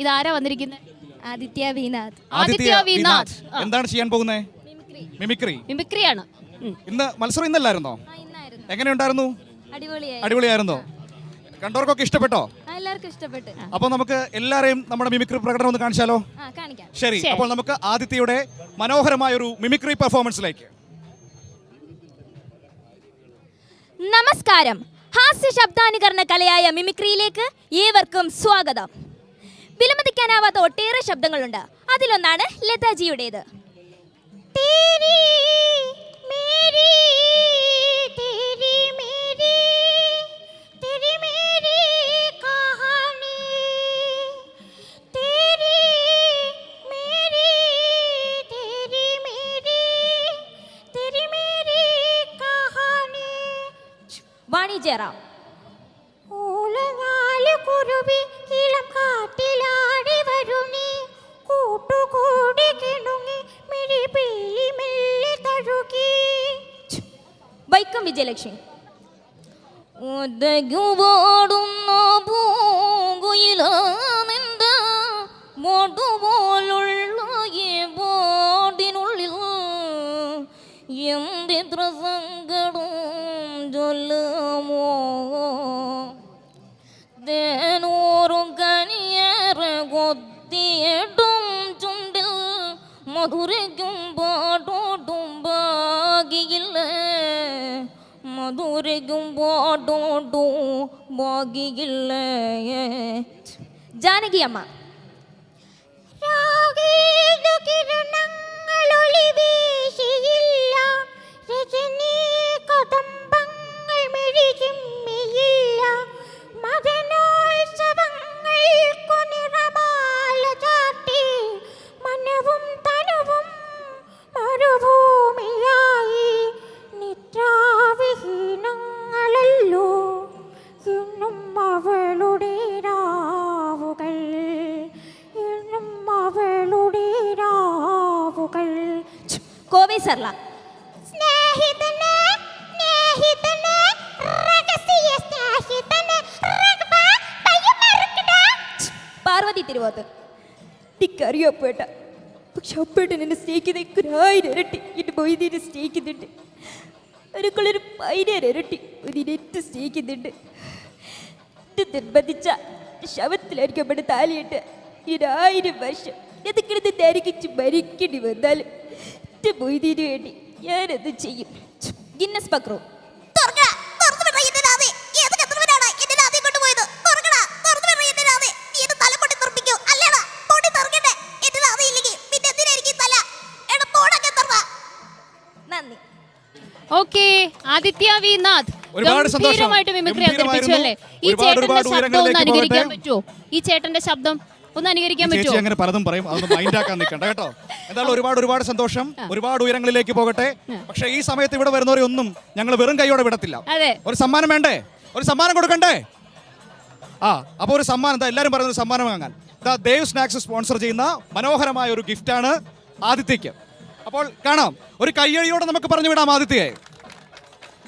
ഇതാരാ വന്നിരിക്കുന്നത്? ആദിത്യ വിനാഥ്. ആദിത്യ വിനാഥ് എന്താണ് ചെയ്യാൻ പോകുന്നത്? മിമിക്രി. മിമിക്രിയാണ്. ഇന്ന് മത്സരം ഇന്നല്ലായിരുന്നോ? എങ്ങനെയുണ്ടായിരുന്നു? അടിപൊളിയായിരുന്നോ? കണ്ടവർക്കൊക്കെ ഇഷ്ടപ്പെട്ടോ? എല്ലാവർക്കും ഇഷ്ടപ്പെട്ടു. അപ്പോൾ നമുക്ക് എല്ലാരെയും നമ്മുടെ മിമിക്രി പ്രകടനം ഒന്ന് കാണിച്ചാലോ? ശരി, അപ്പോൾ നമുക്ക് ആദിത്യയുടെ മനോഹരമായ ഒരു മിമിക്രി പെർഫോമൻസിലേക്ക്. നമസ്കാരം. ഹാസ്യ ശബ്ദാനുകരണ കലയായ മിമിക്രിയിലേക്ക് ഏവർക്കും സ്വാഗതം. വിലമതിക്കാനാവാത്ത ഒട്ടേറെ ശബ്ദങ്ങളുണ്ട്. അതിലൊന്നാണ് ലതാജിയുടേത്. വാണി ജയറാം. കുരുവി ഇളം കാട്ടിലാടി വരുന്നേ, കൂട്ടുകൂടി കിണുങ്ങി മിഴിപീലി മെല്ലെ തഴുകി. വൈക്കം വിജയലക്ഷ്മി. ഒതകുപാടുന്ന പൂങ്കുയിലാണെന്റെ മോട്ടുപോലുള്ള ഈ ബോർഡിനുള്ളിൽ എന്തെത്ര സങ്കടം ചൊല്ലുമോ. തേനൂറും കനിയേറെ കൊത്തിയിട്ടും ചുണ്ടിൽ മധുരയ്ക്കും പാട്ടോട്ടും ഭാഗിയില്ലേ, മധുരയ്ക്കും പാട്ടോട്ടും ഭാഗിയില്ലേ. ജാനകി അമ്മ. കോവി സർല. പാർവതി തിരുവോത്ത്. എനിക്കറിയാപ്പേട്ട, പക്ഷെ അപ്പേട്ടൻ എന്നെ സ്നേഹിക്കുന്ന 1000 ഇരട്ടി എൻ്റെ മൊയ്തീനെ സ്നേഹിക്കുന്നുണ്ട്. അതിനേക്കാളൊരു 1000 ഇരട്ടി ഇതിനെറ്റ് സ്നേഹിക്കുന്നുണ്ട്. ഇത് നിർബന്ധിച്ച ശവത്തിലായിരിക്കും അവിടെ താലിയിട്ട് 1000 വർഷം എതൊക്കെ ധരിക്കിച്ച് മരിക്കേണ്ടി വന്നാലും എൻ്റെ മൊയ്തീന് വേണ്ടി ഞാനത് ചെയ്യും. ഗിന്നസ് പക്രു. ഓക്കേ, ആദിത്യ വിനാഥ് ഗംഭീരമായിട്ട് മിമിക്രി അവതരിപ്പിച്ചു അല്ലേ? ഈ ചേട്ടന്റെ ശബ്ദം ഒന്ന് അനുകരിക്കാൻ പറ്റുമോ? ഈ ചേട്ടന്റെ ശബ്ദം ഒന്ന് അനുകരിക്കാൻ പറ്റുമോ? അങ്ങനെ പലതും പറയും, അതൊന്നും മൈൻഡ് ആക്കാൻ നിൽക്കണ്ട കേട്ടോ. എന്തായാലും ഒരുപാട് സന്തോഷം. ഒരുപാട് ഉയരങ്ങളിലേക്ക് പോകട്ടെ. പക്ഷേ ഈ സമയത്ത് ഇവിടെ വരുന്നവരെ ഒന്നും ഞങ്ങൾ വെറും കൈയോടെ വിടത്തില്ല. ഒരു സമ്മാനം വേണ്ടേ? ഒരു സമ്മാനം കൊടുക്കണ്ടേ? അപ്പോൾ ഒരു സമ്മാനം, എന്താ എല്ലാവരും പറയുന്ന ഒരു സമ്മാനം വാങ്ങാൻ ദേവ് സ്നാക്സ് സ്പോൺസർ ചെയ്യുന്ന മനോഹരമായ ഒരു ഗിഫ്റ്റാണ് ആദിത്യയ്ക്ക്. അപ്പോൾ കാണാം, ഒരു കയ്യടിയോടെ നമുക്ക് പറഞ്ഞു വിടാം ആദിത്യയെ.